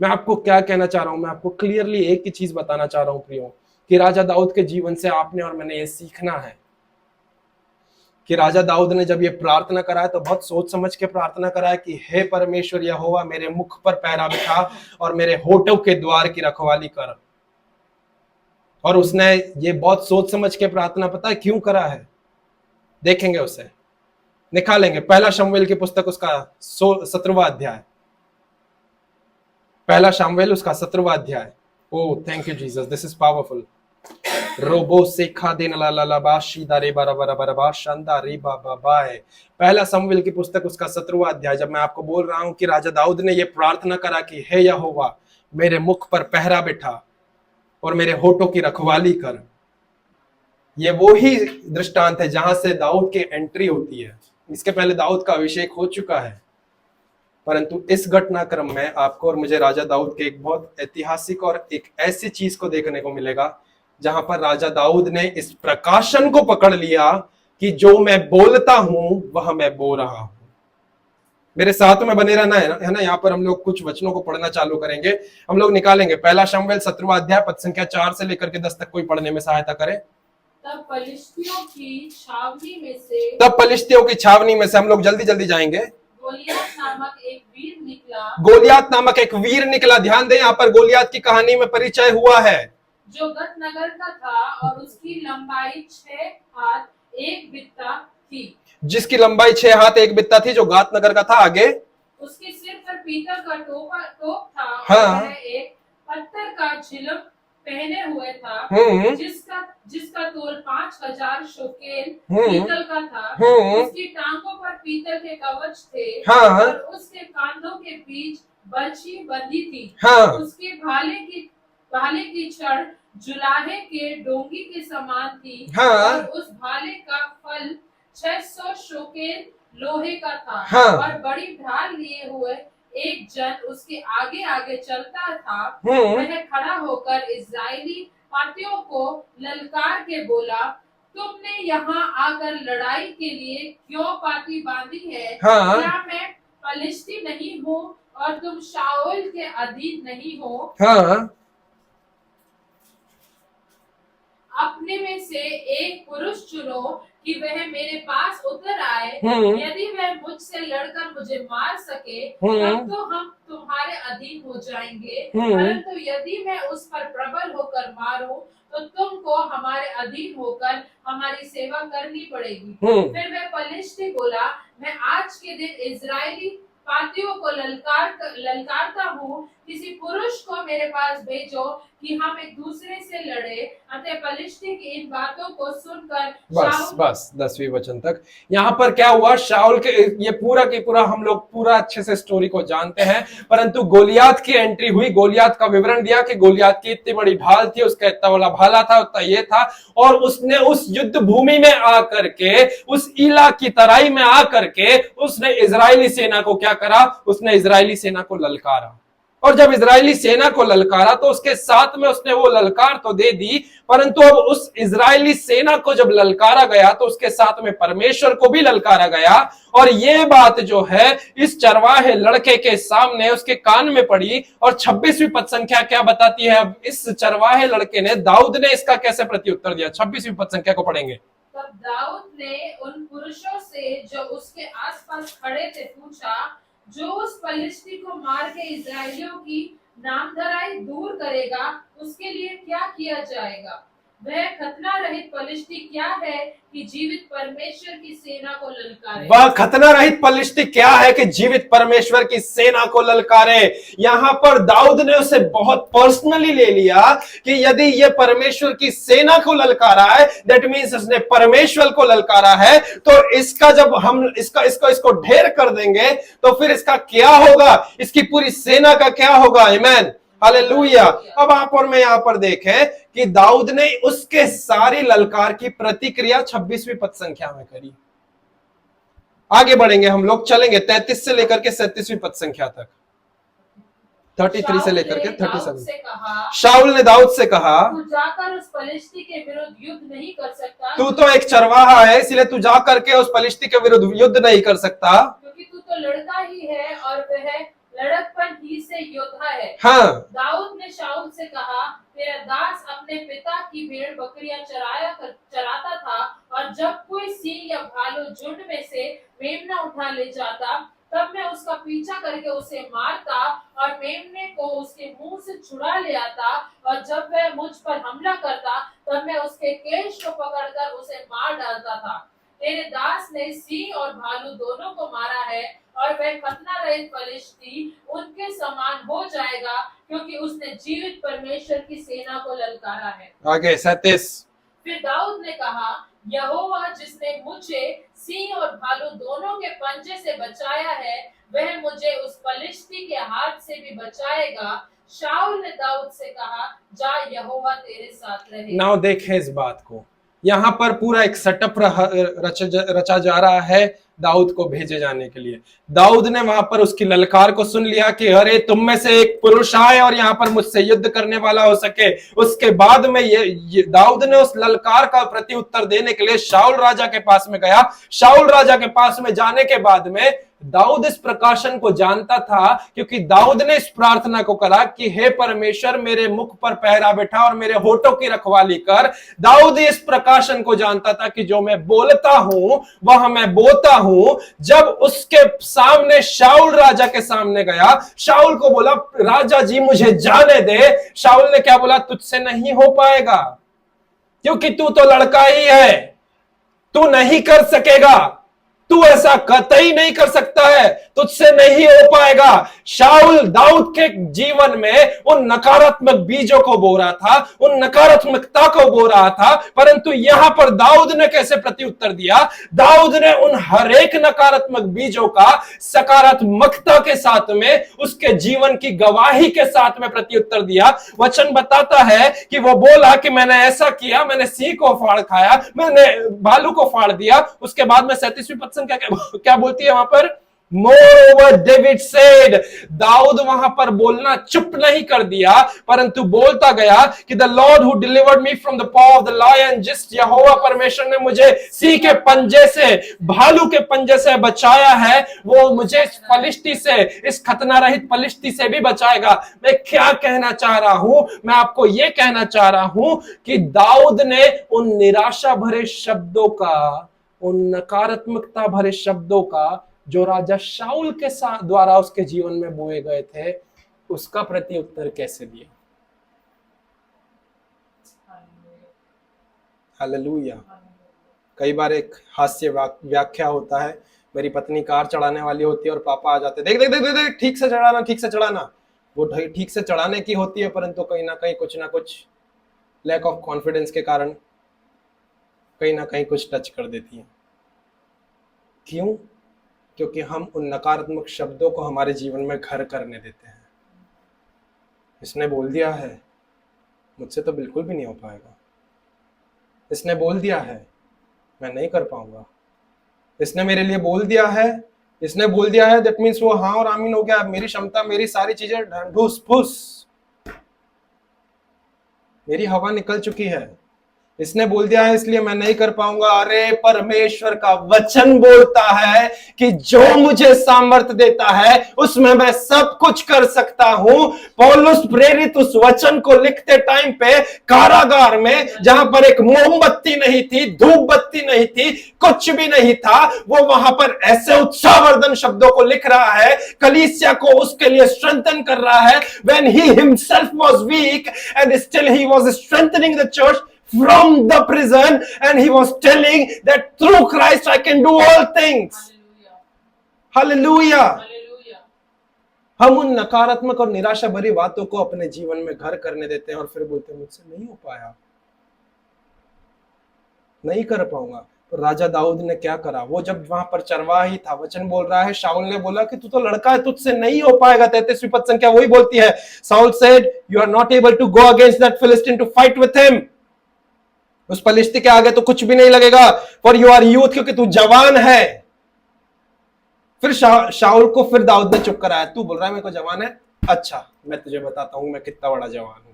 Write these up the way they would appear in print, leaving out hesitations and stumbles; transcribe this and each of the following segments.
मैं आपको क्या कहना चाह रहा हूं, मैं आपको क्लियरली एक ही चीज बताना चाह रहा हूं प्रियो, कि राजा दाऊद के जीवन से आपने और मैंने ये सीखना है कि राजा दाऊद ने जब ये प्रार्थना करा है तो बहुत सोच समझ के प्रार्थना करा है कि हे परमेश्वर यहोवा, मेरे मुख पर पहरा बिठा और मेरे होठों के द्वार की रखवाली कर। और उसने ये बहुत सोच समझ के प्रार्थना पता है क्यों करा है, देखेंगे उसे, निकालेंगे। पहला शमूएल की पुस्तक उसका 17वां अध्याय, पहला शमूएल उसका 17वां अध्याय। Oh thank you Jesus, this is powerful. रोबो सेखा दिन ला ला ला बाशी दारे बारा बारा बारा बा शानदा रे बाबा बाय। पहला शमूएल की पुस्तक उसका 17वां अध्याय। जब मैं आपको बोल रहा हूं कि राजा दाऊद ने यह प्रार्थना करा कि हे यहोवा, मेरे मुख पर पहरा बिठा और मेरे होठों की रखवाली कर, ये वो ही दृष्टांत है जहां से दाऊद की एंट्री होती है। इसके पहले दाऊद का अभिषेक हो चुका है, परंतु इस घटनाक्रम में आपको और मुझे राजा दाऊद के एक बहुत ऐतिहासिक और एक ऐसी चीज को देखने को मिलेगा जहां पर राजा दाऊद ने इस प्रकाशन को पकड़ लिया कि जो मैं बोलता हूं वह मैं बोल रहा हूं। मेरे साथ में बने रहना है ना। यहाँ पर हम लोग कुछ वचनों को पढ़ना चालू करेंगे, हम लोग निकालेंगे। पहला शमूएल 17वां अध्याय पद संख्या 4 से लेकर के 10 तक कोई पढ़ने में सहायता करे। तब फलिश्तियों की छावनी में से हम लोग जल्दी जल्दी जाएंगे। गोलियत नामक एक वीर निकला। ध्यान दें, यहाँ पर गोलियत की कहानी में परिचय हुआ है, जो गत नगर का था और उसकी लंबाई 6 हाथ 1 बित्ता थी। जिसकी लंबाई 6 हाथ 1 बित्ता थी, जो गात नगर का था। आगे, उसके सिर पर पीतल का टोप था। हाँ। और एक पत्थर का झिलम पहने हुए था, जिसका तोल 5000 शोकेल पीतल का था। उसकी टांगों पर पीतल के कवच थे। हाँ। और उसके कांधों के बीच बर्छी बंधी थी। हाँ। उसके भाले की छड़ जुलाहे के डोंगी के समान थी। हाँ। और उस भाले का फल 600 शोकेल लोहे का था। हाँ। और बड़ी ढाल लिए हुए एक जन उसके आगे आगे चलता था। वह खड़ा होकर इस्राएली पार्टियों को ललकार के बोला, तुमने यहाँ आकर लड़ाई के लिए क्यों पार्टी बांधी है? हाँ। क्या मैं फलिश्ती नहीं हूँ और तुम शाऊल के अधीन नहीं हो? हाँ। अपने में से एक पुरुष चुनो कि वह मेरे पास उतर आए। यदि वह मुझसे लड़कर मुझे मार सके तब तो हम तुम्हारे अधीन हो जाएंगे, परंतु यदि मैं उस पर प्रबल होकर मारूं तो तुमको हमारे अधीन होकर हमारी सेवा करनी पड़ेगी। फिर वह फलिश्ती बोला, मैं आज के दिन इजरायली पार्टियों को ललकारता हूँ, किसी पुरुष को मेरे पास भेजो कि हम एक दूसरे से लड़े। अतः फलिश्ती की इन बातों को सुनकर बस 10वीं वचन तक। यहाँ पर क्या हुआ, शाऊल के, ये पूरा की पूरा हम लोग पूरा अच्छे से स्टोरी को जानते हैं, परंतु गोलियत की एंट्री हुई। गोलियत का विवरण दिया कि गोलियत की इतनी बड़ी ढाल थी, उसका इतना बड़ा भाला था, उतना ये था, और उसने उस युद्ध भूमि में आकर के, उस इला की तराई में आकर के उसने इजरायली सेना को क्या करा, उसने इजरायली सेना को ललकारा। और जब इजरायली सेना को ललकारा तो उसके साथ में उसने वो ललकार तो दे दी, परंतु अब उस इजरायली सेना को जब ललकारा गया तो उसके साथ में परमेश्वर को भी ललकारा गया। और ये बात जो है इस चरवाहे लड़के के सामने उसके कान में पड़ी। और 26वीं पद संख्या क्या बताती है? अब इस चरवाहे लड़के ने, दाऊद ने इसका कैसे प्रत्युत्तर दिया? 26वीं पद संख्या को पढ़ेंगे। तब दाऊद ने उन पुरुषों से जो उसके आसपास खड़े थे पूछा, जो उस फलिश्ती को मार के इजरायलियों की नामधराई दूर करेगा, उसके लिए क्या किया जाएगा? वह खतना रहित फलिश्ती क्या है कि जीवित परमेश्वर की सेना को ललकारे? वह खतना रहित फलिश्ती क्या है कि जीवित परमेश्वर की सेना को ललकारे? यहाँ पर दाऊद ने उसे बहुत पर्सनली ले लिया कि यदि ये परमेश्वर की सेना को ललकारा है, दैट मींस उसने परमेश्वर को ललकारा है, तो इसका जब हम इसको ढेर कर देंगे तो फिर इसका क्या होगा, इसकी पूरी सेना का क्या होगा? आमीन, हालेलुया। अब आप और मैं यहां पर देखें कि दाऊद ने उसके सारी ललकार की प्रतिक्रिया 26वीं पद संख्या में करी। आगे बढ़ेंगे हम लोग, चलेंगे 33 से लेकर के 37वीं पद संख्या तक, 33 से लेकर के 37। शाऊल ने दाऊद से कहा, तू जाकर उस फलिश्ती के विरुद्ध युद्ध नहीं कर सकता। तू तो एक चरवाहा है, इसलिए तू जाकर के उस फलिश्ती के विरुद्ध युद्ध नहीं कर सकता, क्योंकि तू तो लड़का ही है और वह लड़कपन ही से योद्धा है। हाँ, दाऊद ने शाऊल से कहा, तेरा दास अपने पिता की भेड़ बकरियां चराता था, और जब कोई सिंह या भालू झुंड में से मेमना उठा ले जाता, तब मैं उसका पीछा करके उसे मारता और मेमने को उसके मुंह से छुड़ा ले आता, और जब वह मुझ पर हमला करता, तब मैं उसके केश को पकड़कर उसे मार डालता था। तेरे दास ने सिंह और भालू दोनों को मारा है, और वह खतना रहित फलिश्ती उनके समान हो जाएगा, क्योंकि उसने जीवित परमेश्वर की सेना को ललकारा है। आगे 37। फिर दाऊद ने कहा, यहोवा जिसने मुझे सिंह और भालू दोनों के पंजे से बचाया है, वह मुझे उस फलिश्ती के हाथ से भी बचाएगा। शाऊल ने दाऊद से कहा, जा, यहोवा तेरे साथ रहे। नाउ देखें इस बात को, यहाँ पर पूरा एक सेटअप रचा जा रहा है दाऊद को भेजे जाने के लिए। दाऊद ने वहां पर उसकी ललकार को सुन लिया कि अरे तुम में से एक पुरुष आए और यहाँ पर मुझसे युद्ध करने वाला हो सके। उसके बाद में ये दाऊद ने उस ललकार का प्रति उत्तर देने के लिए शाऊल राजा के पास में गया। शाऊल राजा के पास में जाने के बाद में दाऊद इस प्रकाशन को जानता था, क्योंकि दाऊद ने इस प्रार्थना को करा कि हे परमेश्वर, मेरे मुख पर पहरा बैठा और मेरे होठों की रखवाली कर। दाऊद इस प्रकाशन को जानता था कि जो मैं बोलता हूं वह मैं बोता हूं। जब उसके सामने शाऊल राजा के सामने गया, शाऊल को बोला, राजा जी मुझे जाने दे। शाऊल ने क्या बोला, तुझसे नहीं हो पाएगा, क्योंकि तू तो लड़का ही है, तू नहीं कर सकेगा, तू ऐसा कतई नहीं कर सकता है, तुझसे नहीं हो पाएगा। शाऊल दाऊद के जीवन में उन नकारात्मक बीजों को बो रहा था, उन नकारात्मकता को बो रहा था, परंतु यहां पर दाऊद ने कैसे प्रत्युत्तर दिया? दाऊद ने उन हर एक नकारात्मक बीजों का सकारात्मकता के साथ में, उसके जीवन की गवाही के साथ में प्रत्युत्तर दिया। वचन बताता है कि वो बोला कि मैंने ऐसा किया, मैंने सिंह को फाड़ खाया, मैंने भालू को फाड़ दिया। उसके बाद में 37वीं पद क्या बोलती है वहां पर? Moreover, David said, दाऊद वहां पर बोलना चुप नहीं कर दिया, परंतु बोलता गया कि the Lord who delivered me from the paw of the lion, जिस यहोवा परमेश्वर ने मुझे सिंह के पंजे से, भालू के पंजे से बचाया है, वो मुझे फलिश्ती से, इस खतना रहित फलिश्ती से भी बचाएगा। मैं क्या कहना चाह रहा हूं? मैं आपको यह कहना चाह रहा हूं कि दाऊद ने उन निराशा भरे शब्दों का, उन नकारात्मकता भरे शब्दों का जो राजा शाऊल के साथ द्वारा उसके जीवन में बोए गए थे, उसका प्रति उत्तर कैसे दिया? हालेलुया। कई बार एक हास्य व्याख्या होता है, मेरी पत्नी कार चढ़ाने वाली होती है और पापा आ जाते, देख देख देख देख, देख ठीक से चढ़ाना, ठीक से चढ़ाना। वो ठीक से चढ़ाने की होती है, परंतु कहीं ना कुछ लैक ऑफ कॉन्फिडेंस के कारण कहीं ना कहीं कुछ टच कर देती है। क्यों? क्योंकि हम उन नकारात्मक शब्दों को हमारे जीवन में घर करने देते हैं। इसने बोल दिया है, मुझसे तो बिल्कुल भी नहीं हो पाएगा। इसने बोल दिया है, मैं नहीं कर पाऊंगा। इसने मेरे लिए बोल दिया है, इसने बोल दिया है, दैट मीन्स वो हाँ और आमीन हो गया। मेरी क्षमता, मेरी सारी चीजें ढूस फूस, मेरी हवा निकल चुकी है। इसने बोल दिया है इसलिए मैं नहीं कर पाऊंगा। अरे परमेश्वर का वचन बोलता है कि जो मुझे सामर्थ्य देता है उसमें मैं सब कुछ कर सकता हूं। पौलुस प्रेरित उस वचन को लिखते टाइम पे कारागार में, जहां पर एक मोमबत्ती नहीं थी, धूप बत्ती नहीं थी, कुछ भी नहीं था, वो वहां पर ऐसे उत्साहवर्धन शब्दों को लिख रहा है, कलीसिया को उसके लिए स्ट्रेंथन कर रहा है। When he himself was weak and still he was strengthening the church from the prison, and he was telling that through Christ I can do all things. Hallelujah. हम उन नकारात्मक और निराशा भरी बातों को अपने जीवन में घर करने देते हैं और फिर बोलते हैं मुझसे नहीं हो पाया, नहीं कर पाऊंगा। तो राजा दाऊद ने क्या करा? वो जब वहां पर चरवाही था, वचन बोल रहा है, शाऊल ने बोला कि तू तो लड़का है, तुझसे नहीं हो पाएगा। 33वीं पद संख्या वही बोलती है, Saul said, you are not able to go against that Philistine to fight with him. उस फलिश्ती के आगे तो कुछ भी नहीं लगेगा, फॉर यू आर यूथ, क्योंकि तू जवान है। फिर शाऊल को फिर दाऊद ने चुप कराया। तू बोल रहा है मेरे को जवान है? अच्छा, मैं तुझे बताता हूं मैं कितना बड़ा जवान हूं।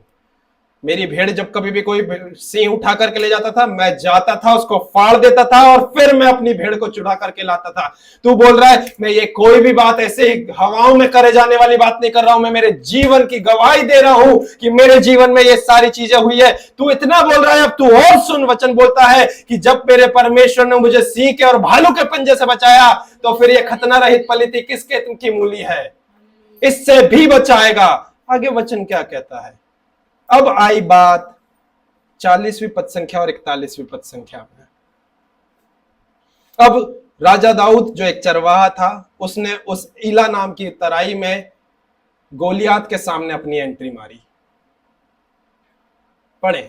मेरी भेड़ जब कभी भी कोई सिंह उठा करके ले जाता था, मैं जाता था, उसको फाड़ देता था और फिर मैं अपनी भेड़ को चुरा करके लाता था। तू बोल रहा है मैं ये कोई भी बात ऐसे ही हवाओं में करे जाने वाली बात नहीं कर रहा हूं, मैं मेरे जीवन की गवाही दे रहा हूं कि मेरे जीवन में ये सारी चीजें हुई है। तू इतना बोल रहा है, अब तू और सुन। वचन बोलता है कि जब मेरे परमेश्वर ने मुझे सिंह के और भालू के पंजे से बचाया, तो फिर ये खतना रहित पलिति किसके की मूली है? इससे भी बचाएगा। आगे वचन क्या कहता है? अब आई बात 40वीं पद संख्या और 41वीं पद संख्या में। अब राजा दाऊद जो एक चरवाहा था, उसने उस ईला नाम की तराई में गोलियात के सामने अपनी एंट्री मारी। पढ़े।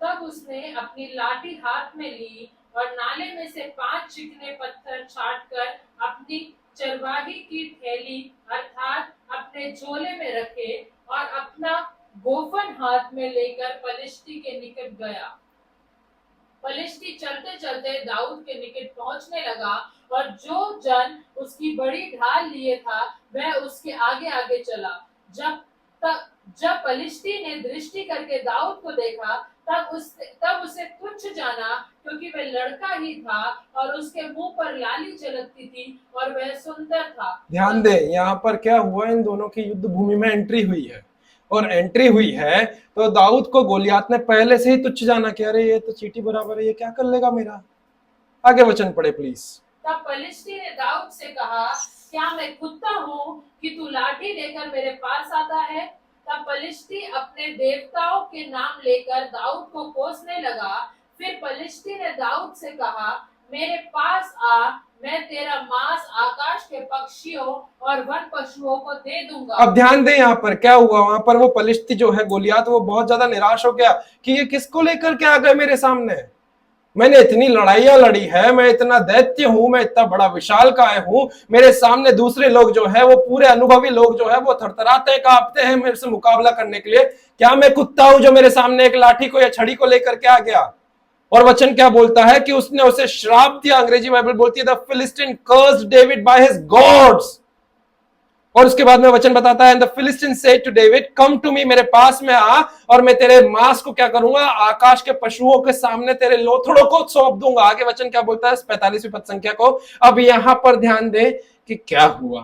तब उसने अपनी लाठी हाथ में ली और नाले में से 5 चिकने पत्थर छांटकर अपनी चरवाही की थैली अर्थात अपने झोले में रखे और अपना गोफन हाथ में लेकर पलिश्ती के निकट गया। पलिश्ती चलते चलते दाऊद के निकट पहुंचने लगा और जो जन उसकी बड़ी ढाल लिए था वह उसके आगे आगे चला। जब पलिश्ती ने दृष्टि करके दाऊद को देखा तब उसे तुच्छ जाना, क्योंकि वह लड़का ही था और उसके मुंह पर लाली झलकती थी और वह सुंदर था। ध्यान दे, यहाँ पर क्या हुआ, इन दोनों की युद्ध भूमि में एंट्री हुई है और एंट्री हुई है तो दाऊद को गोलियात ने पहले से ही तुच्छ जाना कि अरे ये तो चींटी बराबर है, ये क्या कर लेगा मेरा। आगे वचन पढ़े प्लीज। तब पलिश्ती ने दाऊद से कहा, क्या मैं कुत्ता हूँ कि तू लाठी लेकर मेरे पास आता है? तब पलिश्ती अपने देवताओं के नाम लेकर दाऊद को कोसने लगा। फिर पलिश्ती ने दाऊद से कहा, मेरे पास आ, मैं तेरा मांस आकाश के पक्षियों और वन पशुओं को दे दूंगा। अब ध्यान दे यहाँ पर क्या हुआ। वहां पर वो पलिश्ती जो है गोलियात, वो बहुत ज्यादा निराश हो गया कि ये किसको लेकर के आ गए मेरे सामने। मैंने इतनी लड़ाइयां लड़ी है, मैं इतना दैत्य हूं, मैं इतना बड़ा विशालकाय हूं, मेरे सामने दूसरे लोग जो है वो पूरे अनुभवी लोग जो है वो थरथराते कांपते हैं मेरे से मुकाबला करने के लिए। क्या मैं कुत्ता हूं जो मेरे सामने एक लाठी को या छड़ी को लेकर के आ गया? और वचन क्या बोलता है कि उसने उसे श्राप दिया। अंग्रेजी बाइबल बोलती है the Philistine cursed David by his gods. और उसके बाद में वचन बताता है, the Philistine said to David, come to me, मेरे पास में आ और मैं तेरे मांस को क्या करूंगा, आकाश के पशुओं के सामने तेरे लोथड़ों को सौंप दूंगा। आगे वचन क्या बोलता है 45वीं पद संख्या को। अब यहां पर ध्यान दे कि क्या हुआ।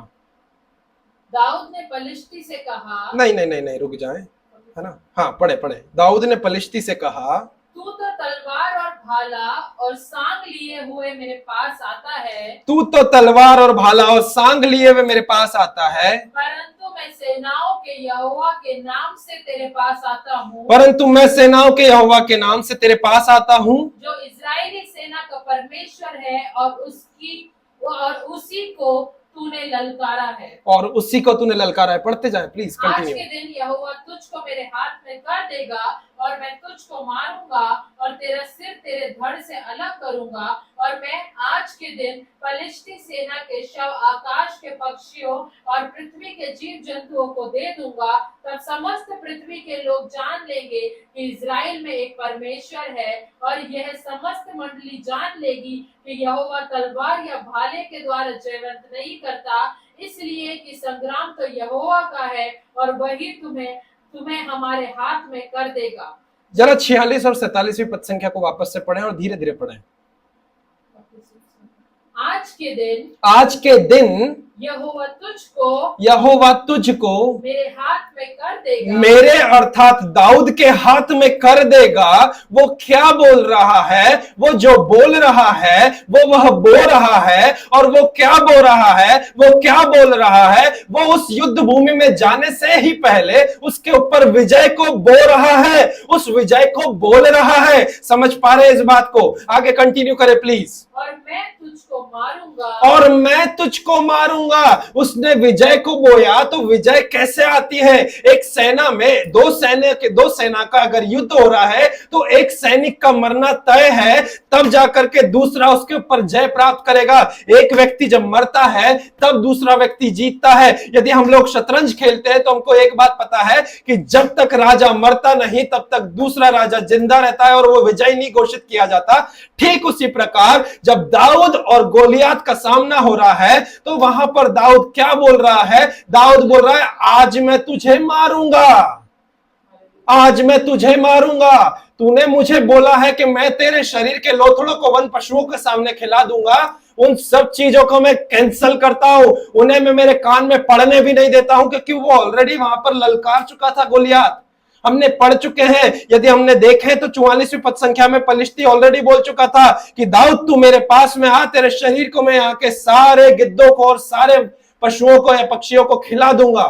दाऊद ने पलिश्ती से कहा, नहीं रुक जाए, है ना। हाँ पढ़े। दाऊद ने पलिश्ती से कहा, तू तो तलवार और भाला और सांग लिए हुए मेरे पास आता है। तू तो तलवार और भाला और सांग लिए हुए मेरे पास आता है, परंतु मैं सेनाओं के यहोवा के नाम से तेरे पास आता हूँ। परंतु मैं सेनाओं के यहोवा के नाम से तेरे पास आता हूँ, जो इजरायली सेना का परमेश्वर है और उसी को तूने ललकारा है। और उसी को तूने ललकारा है। पढ़ते जाए प्लीज, आज कंटिन्यू। के दिन यहोवा तुझको मेरे हाथ में कर देगा और मैं तुझको मारूंगा और तेरा सिर तेरे धड़ से अलग करूंगा। और मैं आज के दिन पलिश्ती सेना के शव आकाश के पक्षियों और पृथ्वी के जीव जंतुओं को दे दूंगा। तब समस्त पृथ्वी के लोग जान लेंगे कि इजराइल में एक परमेश्वर है, और यह समस्त मंडली जान लेगी कि यहोवा तलवार या भाले के द्वारा जयवंत नहीं करता, इसलिए कि संग्राम तो यहोवा का है और वही तुम्हें हमारे हाथ में कर देगा। जरा 46 और 47वीं पद संख्या को वापस से पढ़ें और धीरे धीरे पढ़ें। आज के दिन यहोवा तुझको मेरे हाथ में कर देगा। मेरे अर्थात दाऊद के हाथ में कर देगा। वो क्या बोल रहा है? वो जो बोल रहा है वह बो रहा है। और वो क्या बो रहा है? वो क्या बोल रहा है? वो उस युद्ध भूमि में जाने से ही पहले उसके ऊपर विजय को बो रहा है, उस विजय को बोल रहा है। समझ पा रहे इस बात को? आगे कंटिन्यू करें प्लीज। और मैं तुझको मारूंगा। उसने विजय को बोया तो विजय कैसे आती है? एक सेना में दो सेना का अगर युद्ध हो रहा है तो एक सैनिक का मरना तय है, तब जाकर के दूसरा उसके ऊपर जय प्राप्त करेगा। एक व्यक्ति जब मरता है तब दूसरा व्यक्ति जीतता है। यदि हम लोग शतरंज खेलते हैं तो हमको एक बात पता है कि जब तक राजा मरता नहीं तब तक दूसरा राजा जिंदा रहता है और वो विजय नहीं घोषित किया जाता। ठीक उसी प्रकार जब दाऊद और गोलियात का सामना हो रहा है तो वहां पर दाऊद क्या बोल रहा है? दाऊद बोल रहा है आज मैं तुझे मारूंगा। आज मैं तुझे मारूंगा। तूने मुझे बोला है कि मैं तेरे शरीर के लोथड़ों को वन पशुओं के सामने खिला दूंगा। उन सब चीजों को मैं कैंसिल करता हूं, उन्हें मैं मेरे कान में पड़ने भी नहीं देता हूं, क्योंकि वो ऑलरेडी वहां पर ललकार चुका था गोलियात। हमने पढ़ चुके हैं, यदि हमने देखे तो 44वीं पद संख्या में पलिश्ती ऑलरेडी बोल चुका था कि दाऊद तू मेरे पास में आ, तेरे शरीर को मैं यहाँ के सारे गिद्धों को और सारे पशुओं को या पक्षियों को खिला दूंगा।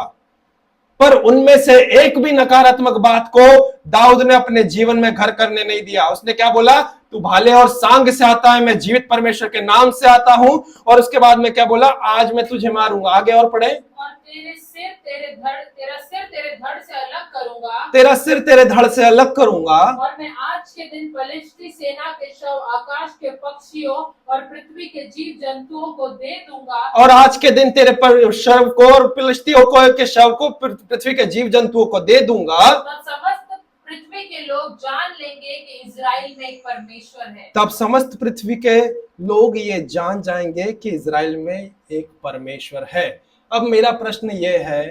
पर उनमें से एक भी नकारात्मक बात को दाऊद ने अपने जीवन में घर करने नहीं दिया। उसने क्या बोला? तू भाले और सांग से आता है, मैं जीवित परमेश्वर के नाम से आता हूं। और उसके बाद में क्या बोला? आज मैं तुझे मारूंगा। आगे और पढ़े। और तेरा सिर तेरे धड़ से अलग करूंगा। तेरा सिर तेरे धड़ से अलग करूंगा। और मैं आज के दिन पलिश्ती सेना के शव आकाश के पक्षियों और पृथ्वी के जीव जंतुओं को दे दूंगा। और आज के दिन तेरे पर शव को और फिलिस्तियों को के शव को पृथ्वी के जीव जंतुओं को दे दूंगा। तब समस्त पृथ्वी के लोग जान लेंगे कि इजराइल में एक परमेश्वर है। तब समस्त पृथ्वी के लोग ये जान जाएंगे कि इजराइल में एक परमेश्वर है। अब मेरा प्रश्न ये है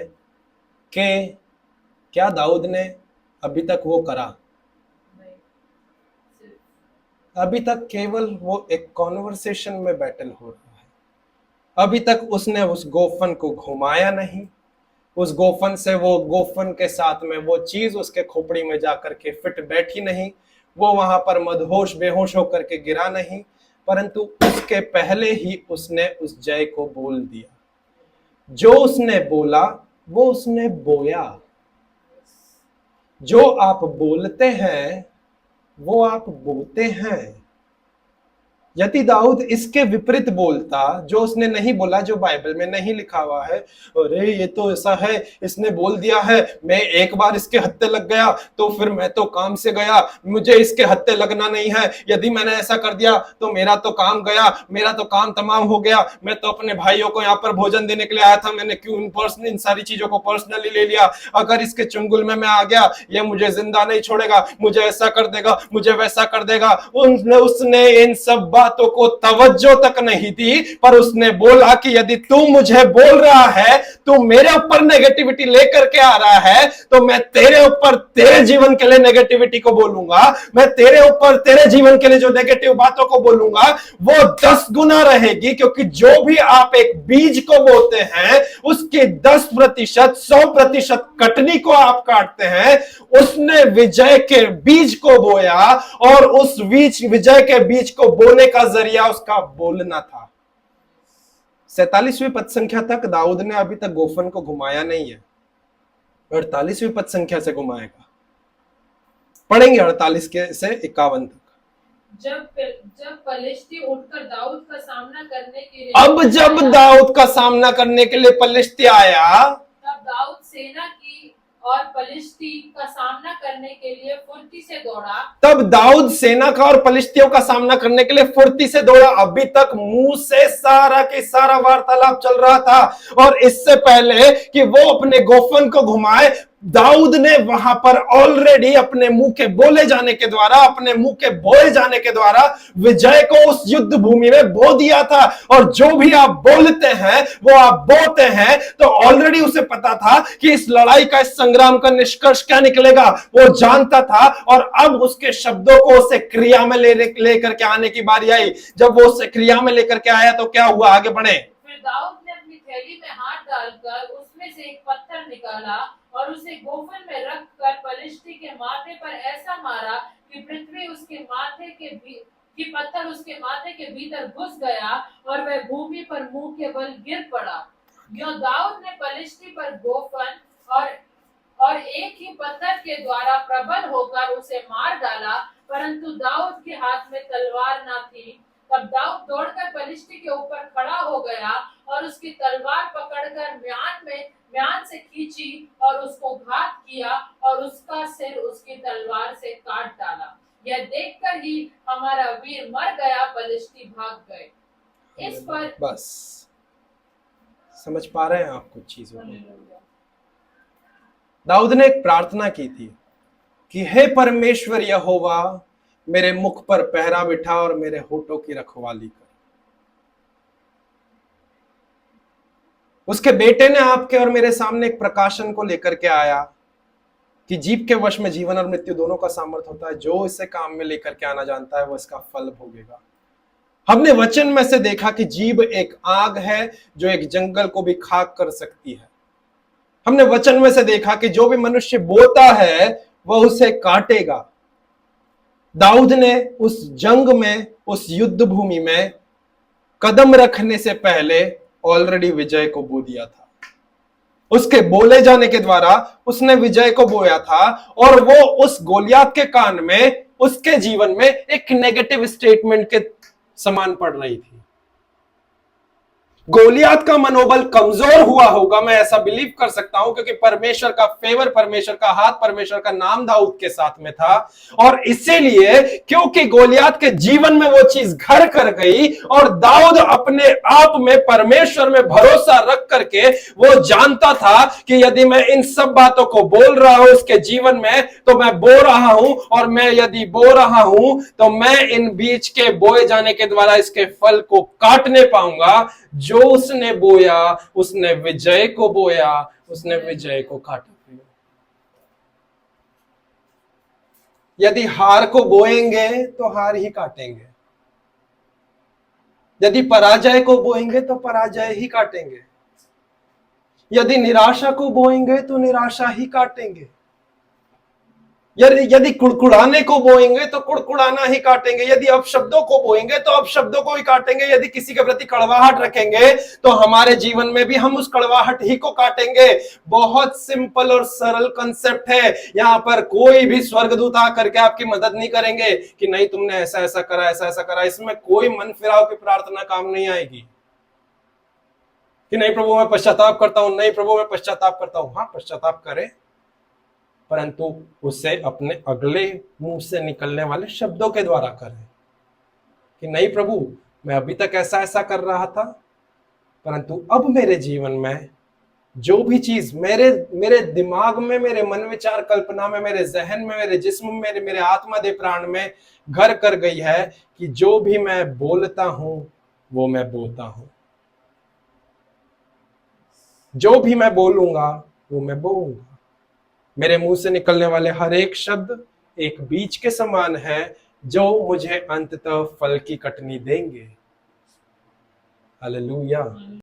कि क्या दाऊद ने अभी तक वो करा? अभी तक केवल वो एक कॉन्वर्सेशन में बैटल हो रहा है। अभी तक उसने उस गोफन को घुमाया नहीं। उस गोफन से वो गोफन के साथ में वो चीज उसके खोपड़ी में जाकर के फिट बैठी नहीं। वो वहां पर मदहोश बेहोश होकर के गिरा नहीं, परंतु उसके पहले ही उसने उस जय को बोल दिया। जो उसने बोला वो उसने बोया। जो आप बोलते हैं वो आप बोते हैं। यदि दाऊद इसके विपरीत बोलता, जो उसने नहीं बोला, जो बाइबल में नहीं लिखा हुआ है, अरे ये तो ऐसा है, इसने बोल दिया है, मैं एक बार इसके हत्थे लग गया तो फिर मैं तो काम से गया, मुझे इसके हत्थे लगना नहीं है। यदि मैंने ऐसा कर दिया तो मेरा तो काम गया, मेरा तो काम तमाम हो गया। मैं तो अपने भाइयों को यहाँ पर भोजन देने के लिए आया था, मैंने क्यों इन सारी चीजों को पर्सनली ले लिया। अगर इसके चुंगल में मैं आ गया, ये मुझे जिंदा नहीं छोड़ेगा, मुझे ऐसा कर देगा, मुझे वैसा कर देगा। उसने इन सब बातों को तवज्जो तक नहीं दी, पर उसने बोला कि यदि तू मुझे बोल रहा है, तू मेरे ऊपर नेगेटिविटी लेकर के आ रहा है, तो मैं तेरे ऊपर तेरे जीवन के लिए नेगेटिविटी को बोलूंगा। मैं तेरे ऊपर तेरे जीवन के लिए जो नेगेटिव बातों को बोलूंगा वो 10 गुना रहेगी, क्योंकि जो भी आप एक बीज को बोते हैं उसकी 10%, 100% कटनी को आप काटते हैं। उसने विजय के बीज को बोया, और उस विजय के बीज को बोने का जरिया उसका बोलना था। 47वीं पद संख्या तक दाऊद ने अभी तक गोफन को घुमाया नहीं है, 48वीं पद संख्या से घुमाएगा। पढ़ेंगे 48 के से 51 तक। जब पलिश्ती उठकर दाऊद का सामना करने के लिए जब दाऊद का सामना करने के लिए पलिश्ती आया, तब दाऊद सेना की और पलिश्ती का सामना करने के लिए फुर्ती से दौड़ा। तब दाऊद सेना का और पलिश्तियों का सामना करने के लिए फुर्ती से दौड़ा। अभी तक मुंह से सारा के सारा वार्तालाप चल रहा था, और इससे पहले कि वो अपने गोफन को घुमाए, दाऊद ने वहां पर ऑलरेडी अपने मुंह के बोले जाने के द्वारा, अपने मुंह के बोए जाने के द्वारा विजय को उस युद्ध भूमि में बो दिया था। और जो भी आप बोलते हैं वो आप बोते हैं। तो ऑलरेडी उसे पता था कि इस लड़ाई का, इस संग्राम का निष्कर्ष क्या निकलेगा, वो जानता था। और अब उसके शब्दों को उसे क्रिया में लेकर के आने की बारी आई। जब वो उसे क्रिया में लेकर के आया तो क्या हुआ? आगे बढ़े। फिर दाऊद ने अपनी थैली में हाथ डालकर उसमें से एक पत्थर निकाला और उसे गोफन में रखकर पलिश्ती के माथे पर ऐसा मारा कि पृथ्वी उसके माथे कि पत्थर उसके माथे के भीतर घुस गया और वह भूमि पर मुंह के बल गिर पड़ा। यो दाऊद ने पलिश्ती पर गोफन और एक ही पत्थर के द्वारा प्रबल होकर उसे मार डाला, परंतु दाऊद के हाथ में तलवार न थी। तब दाऊद दौड़कर पलिश्ती के ऊपर खड़ा हो गया और उसकी तलवार पकड़कर म्यान से खींची और उसको घात किया और उसका सिर उसकी तलवार से काट डाला। यह देखकर ही हमारा वीर मर गया, पलिश्ती भाग गए। इस पर बस समझ पा रहे हैं आप कुछ चीजों को? दाऊद ने एक प्रार्थना की थी कि हे परमेश्वर यहोवा, मेरे मुख पर पहरा बिठा और मेरे होठों की रखवाली कर। उसके बेटे ने आपके और मेरे सामने एक प्रकाशन को लेकर के आया कि जीव के वश में जीवन और मृत्यु दोनों का सामर्थ्य होता है, जो इसे काम में लेकर के आना जानता है वो इसका फल भोगेगा। हमने वचन में से देखा कि जीव एक आग है जो एक जंगल को भी खाक कर सकती है। हमने वचन में से देखा कि जो भी मनुष्य बोता है वह उसे काटेगा। दाऊद ने उस जंग में, उस युद्ध भूमि में कदम रखने से पहले ऑलरेडी विजय को बो दिया था। उसके बोले जाने के द्वारा उसने विजय को बोया था, और वो उस गोलियात के कान में, उसके जीवन में एक नेगेटिव स्टेटमेंट के समान पड़ रही थी। गोलियात का मनोबल कमजोर हुआ होगा, मैं ऐसा बिलीव कर सकता हूं, क्योंकि परमेश्वर का फेवर, परमेश्वर का हाथ, परमेश्वर का नाम दाऊद के साथ में था। और इसीलिए क्योंकि गोलियात के जीवन में वो चीज घर कर गई, और दाऊद अपने आप में परमेश्वर में भरोसा रख करके वो जानता था कि यदि मैं इन सब बातों को बोल रहा हूं उसके जीवन में, तो मैं बो रहा हूं, और मैं यदि बो रहा हूं तो मैं इन बीज के बोए जाने के द्वारा इसके फल को काटने पाऊंगा। जो उसने बोया उसने विजय को बोया, उसने विजय को काटा। यदि हार को बोएंगे तो हार ही काटेंगे, यदि पराजय को बोएंगे तो पराजय ही काटेंगे, यदि निराशा को बोएंगे तो निराशा ही काटेंगे, यदि कुड़कुड़ाने को बोएंगे तो कुड़कुड़ाना ही काटेंगे, यदि अपशब्दों को बोएंगे तो अपशब्दों को ही काटेंगे, यदि किसी के प्रति कड़वाहट रखेंगे तो हमारे जीवन में भी हम उस कड़वाहट ही को काटेंगे। बहुत सिंपल और सरल कंसेप्ट है। यहां पर कोई भी स्वर्गदूत आकर के आपकी मदद नहीं करेंगे कि नहीं तुमने ऐसा ऐसा करा, ऐसा ऐसा करा। इसमें कोई मन फिराव की प्रार्थना काम नहीं आएगी कि नहीं प्रभु मैं पश्चाताप करता हूं, नहीं प्रभु मैं पश्चाताप करता हूं। हाँ, पश्चाताप करे, परंतु उसे अपने अगले मुंह से निकलने वाले शब्दों के द्वारा करें कि नहीं प्रभु मैं अभी तक ऐसा ऐसा कर रहा था, परंतु अब मेरे जीवन में जो भी चीज मेरे दिमाग में, मेरे मन विचार कल्पना में, मेरे जहन में, मेरे जिस्म में, मेरे आत्मा दे प्राण में घर कर गई है कि जो भी मैं बोलता हूं वो मैं बोता हूं, जो भी मैं बोलूंगा वो मैं बोऊंगा। मेरे मुंह से निकलने वाले हर एक शब्द एक बीज के समान है जो मुझे अंततः फल की कटनी देंगे। हालेलुया।